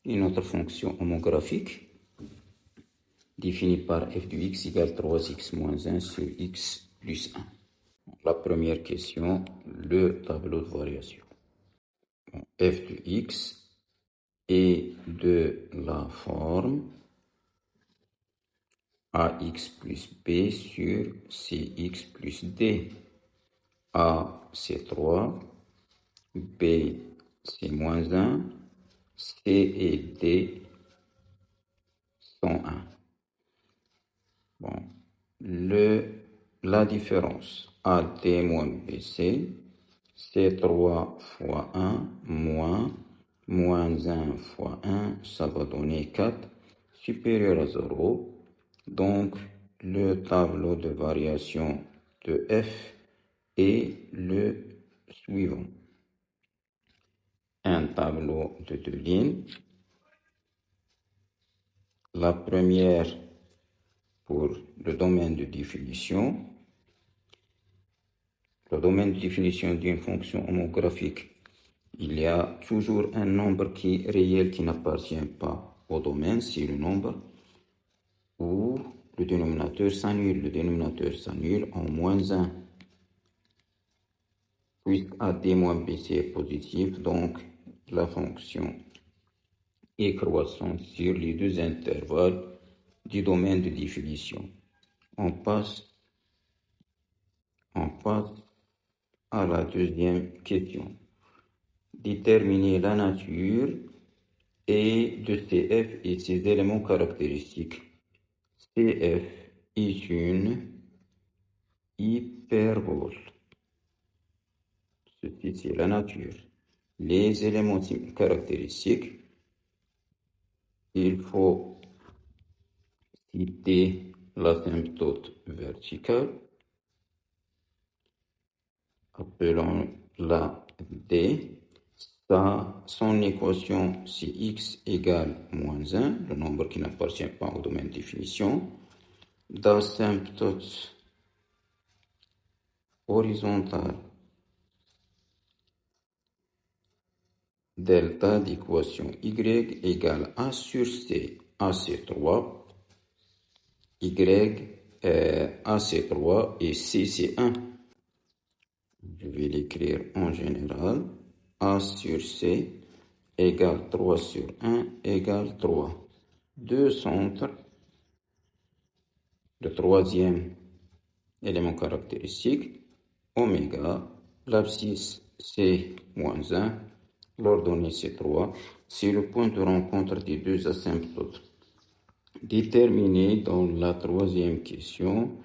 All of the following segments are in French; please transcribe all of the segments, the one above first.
une autre fonction homographique définie par f de x égale 3x moins 1 sur x plus 1. La première question, le tableau de variation. F de x est de la forme ax plus b sur cx plus d. A, c'est 3, B, c'est moins 1, C et D sont 1. Bon, la différence AD moins BC, c'est 3 fois 1 moins 1 fois 1, ça va donner 4, supérieur à 0. Donc, le tableau de variation de F est le suivant. Un tableau de deux lignes. La première pour le domaine de définition. Le domaine de définition d'une fonction homographique, il y a toujours un nombre qui est réel qui n'appartient pas au domaine, c'est le nombre où le dénominateur s'annule. Le dénominateur s'annule en moins 1. Puisque AD moins BC est positif, donc la fonction est croissante sur les deux intervalles du domaine de définition. On passe à la deuxième question. Déterminer la nature de CF et ses éléments caractéristiques. CF est une hyperbole. Ceci, c'est la nature. Les éléments caractéristiques, il faut citer l'asymptote verticale. Appelons-la D. Son équation, c'est x égale moins 1, le nombre qui n'appartient pas au domaine de définition. D'asymptote horizontale, delta d'équation y égale a sur c, a c'est 3, y a c'est 3 et c c'est 1. Je vais l'écrire en général. A sur C égale 3 sur 1 égale 3. Deux centres. Le troisième élément caractéristique, oméga, l'abscisse c'est moins 1, l'ordonnée c'est 3. C'est le point de rencontre des deux asymptotes. Déterminer dans la troisième question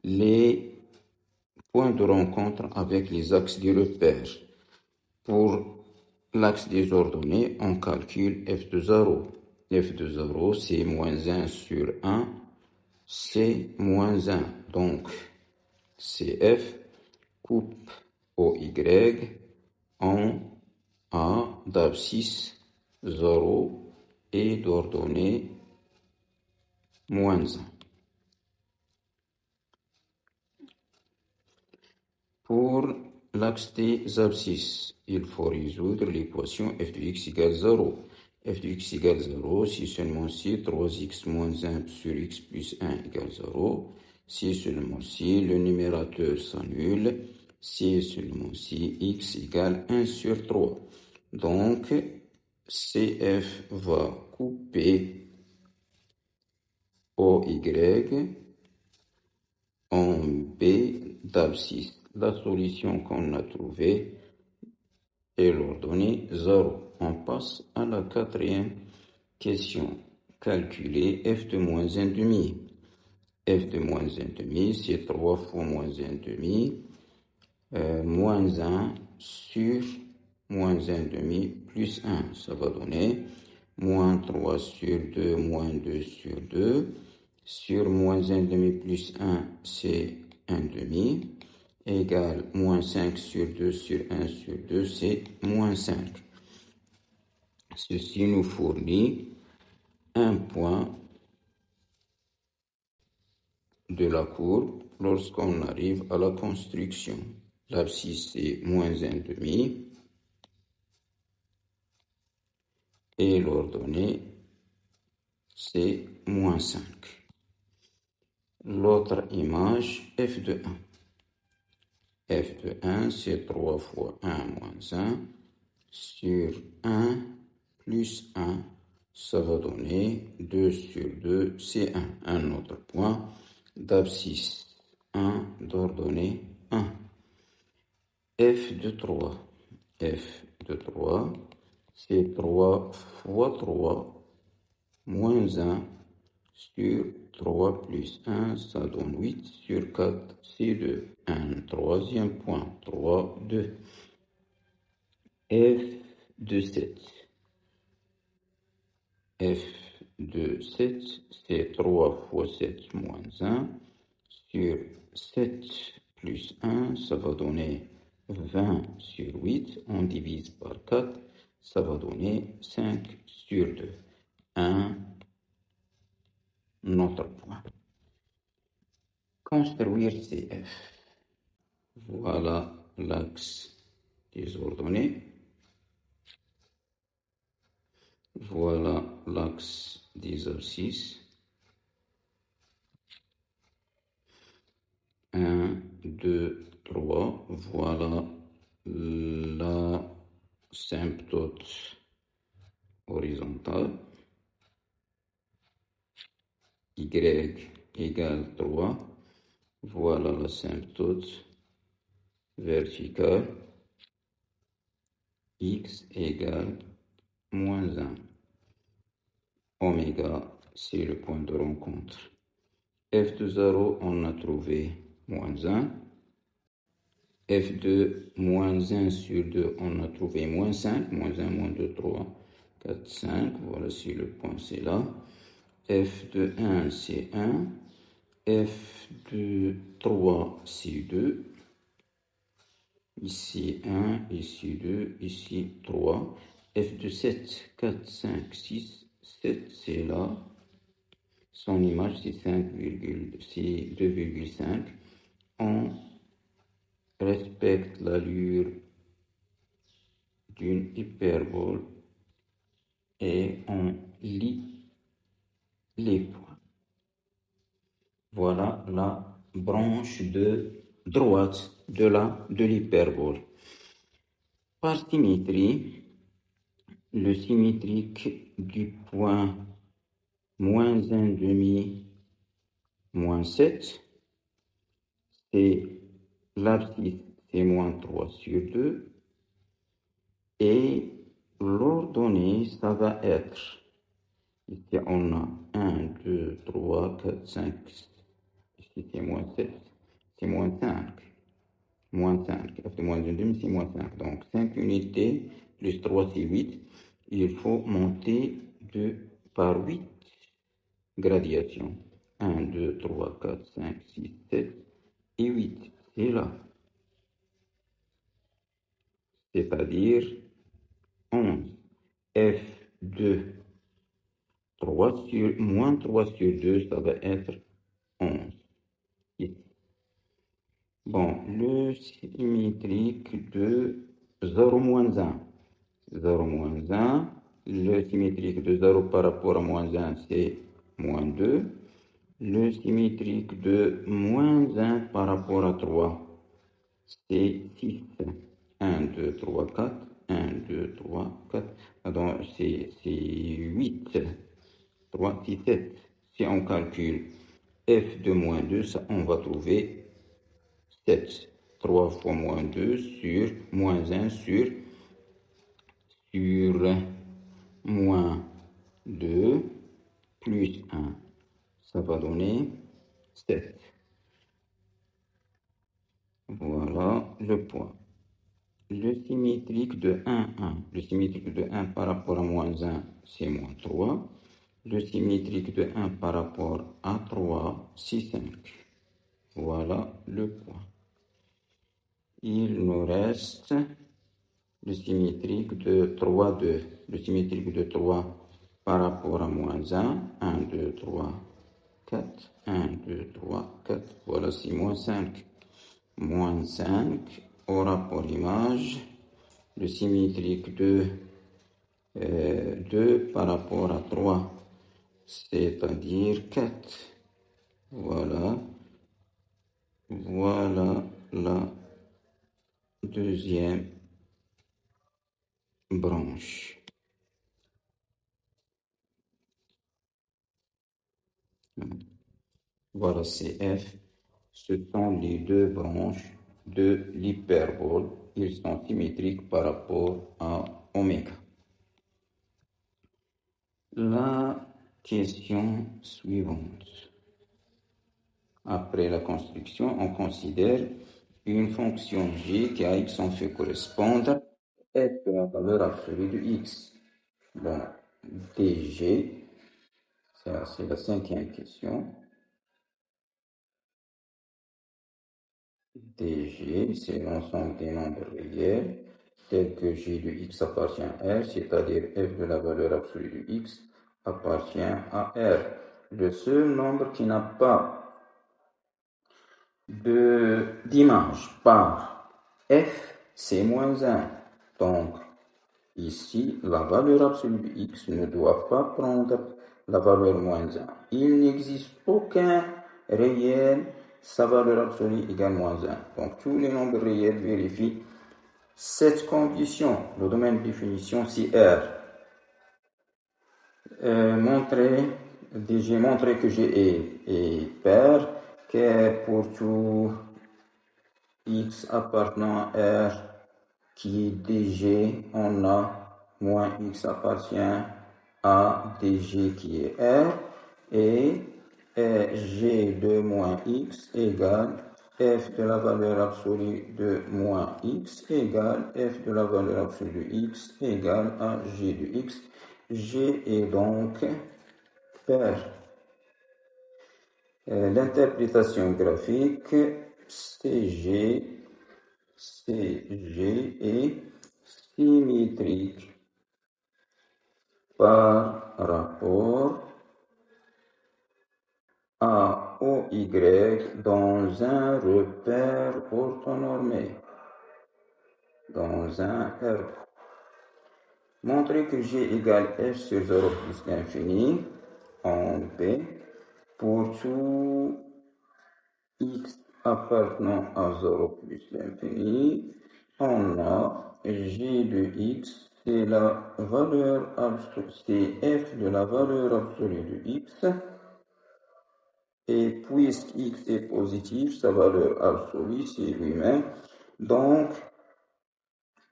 les points de rencontre avec les axes des repères. Pour l'axe des ordonnées, on calcule f de 0. F de 0, c'est moins 1 sur 1, c'est moins 1. Donc, CF coupe OY en A d'abscisse 0 et d'ordonnée moins 1. Pour l'axe des abscisses, il faut résoudre l'équation f de x égale 0. F de x égale 0 si seulement si 3x moins 1 sur x plus 1 égale 0. Si seulement si le numérateur s'annule. Si seulement si x égale 1 sur 3. Donc, CF va couper OY en B d'abscisse. La solution qu'on a trouvée est l'ordonnée 0. On passe à la quatrième question. Calculer f de moins 1 demi. F de moins 1 demi, c'est 3 fois moins 1 demi, moins 1 sur moins 1 demi plus 1. Ça va donner moins 3 sur 2, moins 2 sur 2, sur moins 1 demi plus 1, c'est 1 demi, égale moins 5 sur 2 sur 1 sur 2, c'est moins 5. Ceci nous fournit un point de la courbe lorsqu'on arrive à la construction. L'abscisse c'est moins 1 demi et l'ordonnée c'est moins 5. L'autre image, f de 1. f de 1, c'est 3 fois 1 moins 1 sur 1 plus 1. Ça va donner 2 sur 2, c'est 1. Un autre point d'abscisse 1 d'ordonnée 1. f de 3. f de 3, c'est 3 fois 3 moins 1 sur 3 plus 1, ça donne 8 sur 4, c'est 2. Un troisième point, 3, 2. f de 7. f de 7, c'est 3 fois 7 moins 1 sur 7 plus 1, ça va donner 20 sur 8. On divise par 4, ça va donner 5 sur 2. Un autre point. Construire CF. Voilà l'axe des ordonnées. Voilà l'axe des abscisses. 1, 2, 3. Voilà l'asymptote horizontale. Y égale 3. Voilà l'asymptote verticale. X égale moins 1. Oméga, c'est le point de rencontre. f de 0, on a trouvé moins 1. f de moins 1 sur 2, on a trouvé moins 5. Moins 1, moins 2, 3, 4, 5. Voilà, si le point, c'est là. f de 1, c'est 1. f de 3, c'est 2. Ici 1, ici 2, ici 3. f de 7, 4, 5, 6, 7, c'est là. Son image, c'est 2,5. On respecte l'allure d'une hyperbole et on lit les points. Voilà la branche de droite de l'hyperbole. Par symétrie, le symétrique du point moins 1,5 moins 7, c'est l'abscisse, c'est moins 3 sur 2. Et l'ordonnée, ça va être, ici on a 1, 2, 3, 4, 5, ici c'est moins 7, c'est moins 5. Moins 5, f de moins 1,5, c'est moins 5. Donc 5 unités plus 3, c'est 8. Il faut monter par 8 gradations. 1, 2, 3, 4, 5, 6, 7 et 8. C'est là. C'est-à-dire 11. f de 3 sur, moins 3 sur 2, ça va être 11. Ici. Bon, le symétrique de 0 moins 1. 0 moins 1. Le symétrique de 0 par rapport à moins 1, c'est moins 2. Le symétrique de moins 1 par rapport à 3, c'est 6. 1, 2, 3, 4. 1, 2, 3, 4. Donc, c'est 8. 3, 6, 7. Si on calcule f de moins 2, ça, on va trouver 7. 3 fois moins 2 sur moins 1 sur moins 2 plus 1. Ça va donner 7. Voilà le point. Le symétrique de 1, 1. Le symétrique de 1 par rapport à moins 1, c'est moins 3. Le symétrique de 1 par rapport à 3, c'est 5. Voilà le point. Il nous reste le symétrique de 3, 2. Le symétrique de 3 par rapport à moins 1, 1, 2, 3, 4. 1, 2, 3, 4. Voilà, c'est moins 5. Moins 5 au rapport image. Le symétrique de 2 par rapport à 3, c'est-à-dire 4. Voilà. Voilà la deuxième branche. Voilà CF. Ce sont les deux branches de l'hyperbole. Ils sont symétriques par rapport à oméga. La question suivante. Après la construction, on considère une fonction g qui à x on fait correspondre f de la valeur absolue de x. Bon, dg, c'est la cinquième question. dg, c'est l'ensemble des nombres réels tels que g de x appartient à R, c'est-à-dire f de la valeur absolue de x appartient à R. Le seul nombre qui n'a pas d'image par f, c'est moins 1. Donc, ici, la valeur absolue de x ne doit pas prendre la valeur moins 1. Il n'existe aucun réel, sa valeur absolue égale moins 1. Donc, tous les nombres réels vérifient cette condition. Le domaine de définition, c'est R. J'ai montré que G est pair, que pour tout x appartenant à R qui est dg, on a moins x appartient à dg qui est R, et g de moins x égale f de la valeur absolue de moins x égale f de la valeur absolue de x égale à g de x. G est donc pair. L'interprétation graphique, CG est symétrique par rapport à OY dans un repère orthonormé. Dans un R. Montrer que G égale F sur 0 plus l'infini en B pour tout x appartenant à 0 plus l'infini, on a g de x, c'est la valeur absolue, c'est f de la valeur absolue de x, et puisque x est positif, sa valeur absolue, c'est lui-même, donc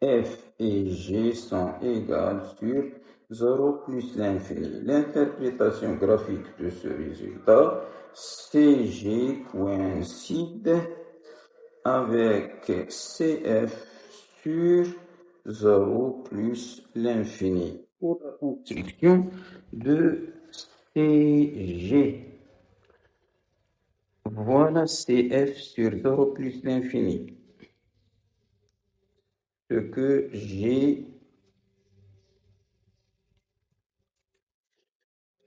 f et g sont égales sur 0 plus l'infini. L'interprétation graphique de ce résultat, CG coïncide avec CF sur 0 plus l'infini. Pour la construction de CG, voilà CF sur 0 plus l'infini. Ce que j'ai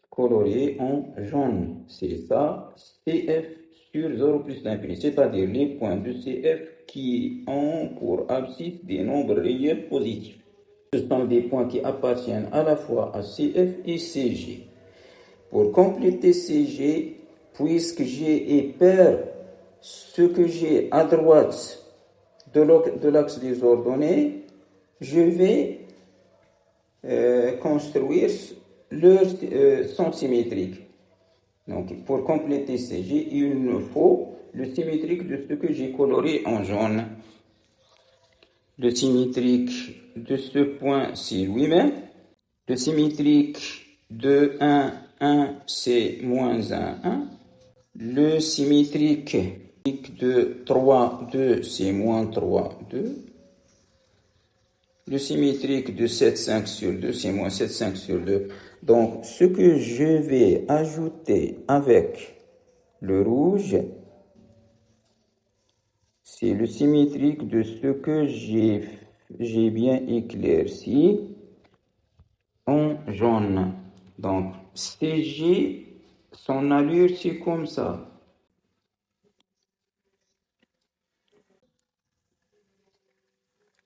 coloré en jaune, c'est ça, CF sur 0 plus l'infini, c'est-à-dire les points de CF qui ont pour abscisse des nombres réels positifs. Ce sont des points qui appartiennent à la fois à CF et CG. Pour compléter CG, puisque G est pair, ce que j'ai à droite de l'axe des ordonnées, je vais construire leur son symétrique. Donc, pour compléter CG, il me faut le symétrique de ce que j'ai coloré en jaune. Le symétrique de ce point, c'est lui-même. Le symétrique de 1, 1, c'est moins 1, 1. Le symétrique de 3, 2, c'est moins 3, 2. Le symétrique de 7, 5 sur 2, c'est moins 7, 5 sur 2. Donc, ce que je vais ajouter avec le rouge, c'est le symétrique de ce que j'ai bien éclairci en jaune. Donc, CG, son allure, c'est comme ça.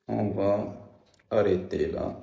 On va arrêter là.